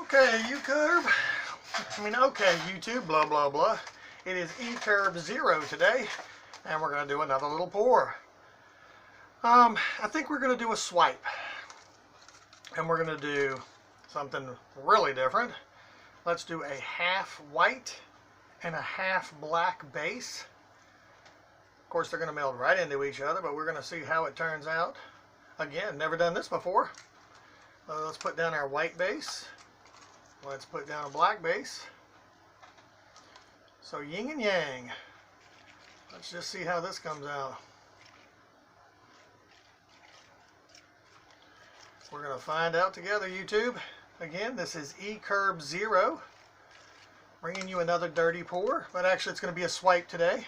Okay, YouTube, blah, blah, blah. It is eCurb 0 today, and we're going to do another little pour. I think we're going to do a swipe, and we're going to do something really different. Let's do a half white and a half black base. Of course, they're going to meld right into each other, but we're going to see how it turns out. Again, never done this before. Let's put down our white base. Let's put down a black base. So yin and yang. Let's just see how this comes out. We're going to find out together, YouTube. Again, this is eCurb 0. Bringing you another dirty pour, but actually it's going to be a swipe today.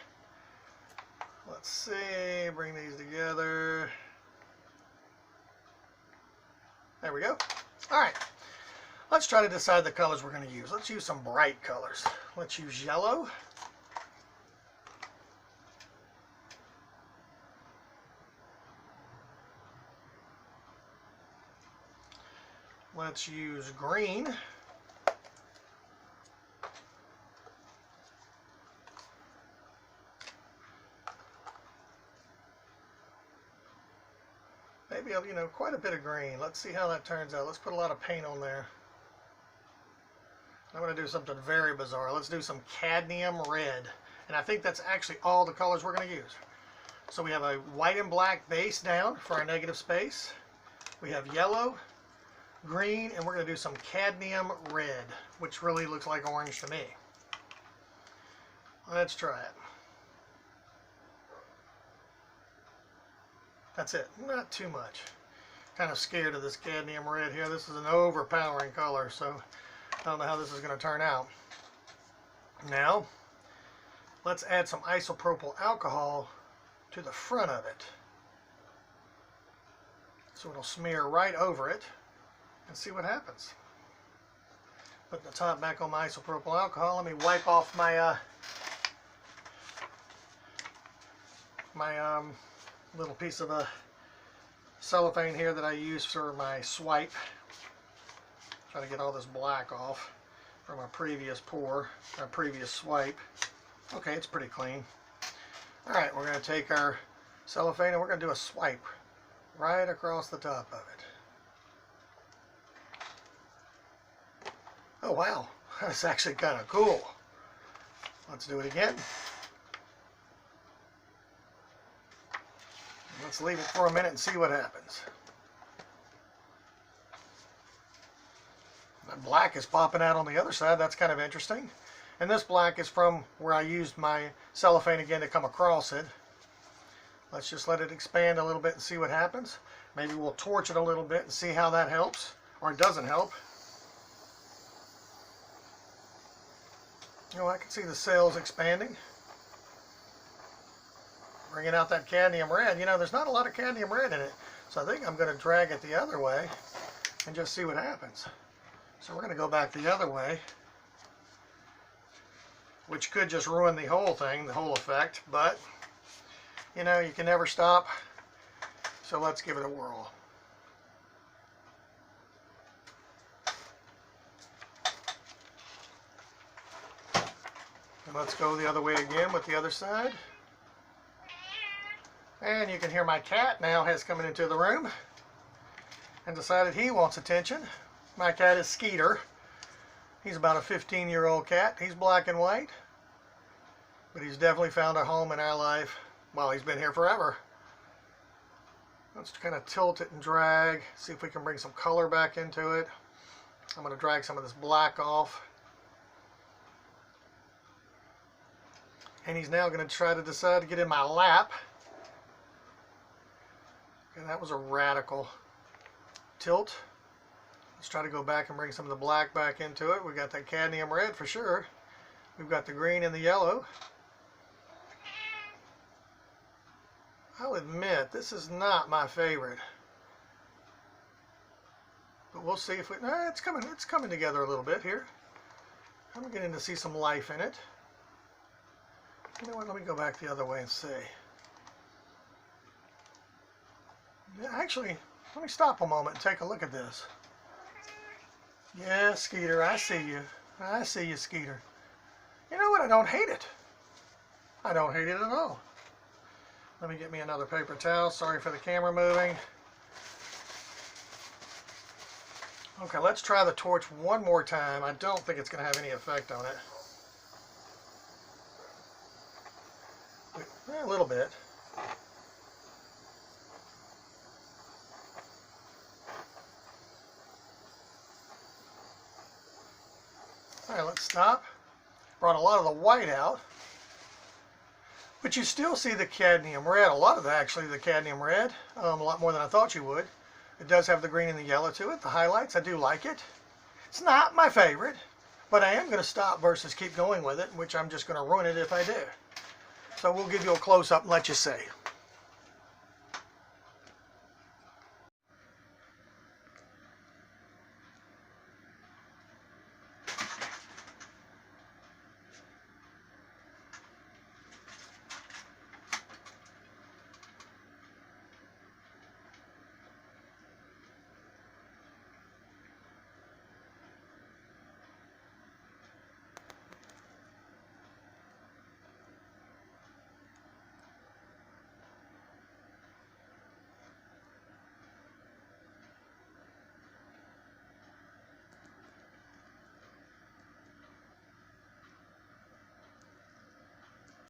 Let's see, bring these together. There we go. All right. Let's try to decide the colors we're going to use. Let's use some bright colors. Let's use yellow. Let's use green. Maybe, quite a bit of green. Let's see how that turns out. Let's put a lot of paint on there. I'm going to do something very bizarre. Let's do some cadmium red. And I think that's actually all the colors we're going to use. So we have a white and black base down for our negative space. We have yellow, green, and we're going to do some cadmium red, which really looks like orange to me. Let's try it. That's it. Not too much. Kind of scared of this cadmium red here. This is an overpowering color, so I don't know how this is going to turn out. Now, let's add some isopropyl alcohol to the front of it. So it'll smear right over it and see what happens. Put the top back on my isopropyl alcohol. Let me wipe off my little piece of cellophane here that I use for my swipe. Try to get all this black off from our previous pour, our previous swipe. Okay, it's pretty clean. All right, we're going to take our cellophane and we're going to do a swipe right across the top of it. Oh wow, that's actually kind of cool. Let's do it again. Let's leave it for a minute and see what happens. That black is popping out on the other side. That's kind of interesting. And this black is from where I used my cellophane again to come across it. Let's just let it expand a little bit and see what happens. Maybe we'll torch it a little bit and see how that helps, or it doesn't help. I can see the cells expanding. Bringing out that cadmium red. There's not a lot of cadmium red in it, so I think I'm going to drag it the other way and just see what happens. So we're going to go back the other way, which could just ruin the whole thing, the whole effect, but you can never stop, so let's give it a whirl. And let's go the other way again with the other side. And you can hear my cat now has come into the room and decided he wants attention. My cat is Skeeter. He's about a 15-year-old cat. He's black and white, but he's definitely found a home in our life. Well, he's been here forever. Let's kind of tilt it and drag, see if we can bring some color back into it. I'm going to drag some of this black off. And he's now going to try to decide to get in my lap. And that was a radical tilt. Let's try to go back and bring some of the black back into it. We got that cadmium red for sure. We've got the green and the yellow. I'll admit, this is not my favorite. But we'll see if it's coming together a little bit here. I'm beginning to see some life in it. You know what, let me go back the other way and see. Actually, let me stop a moment and take a look at this. Yeah, Skeeter, I see you. I see you, Skeeter. You know what? I don't hate it. I don't hate it at all. Let me get me another paper towel. Sorry for the camera moving. Okay, let's try the torch one more time. I don't think it's going to have any effect on it. A little bit. All right, let's stop. Brought a lot of the white out. But you still see the cadmium red. A lot of the cadmium red. A lot more than I thought you would. It does have the green and the yellow to it. The highlights, I do like it. It's not my favorite, but I am going to stop versus keep going with it, which I'm just going to ruin it if I do. So we'll give you a close-up and let you see.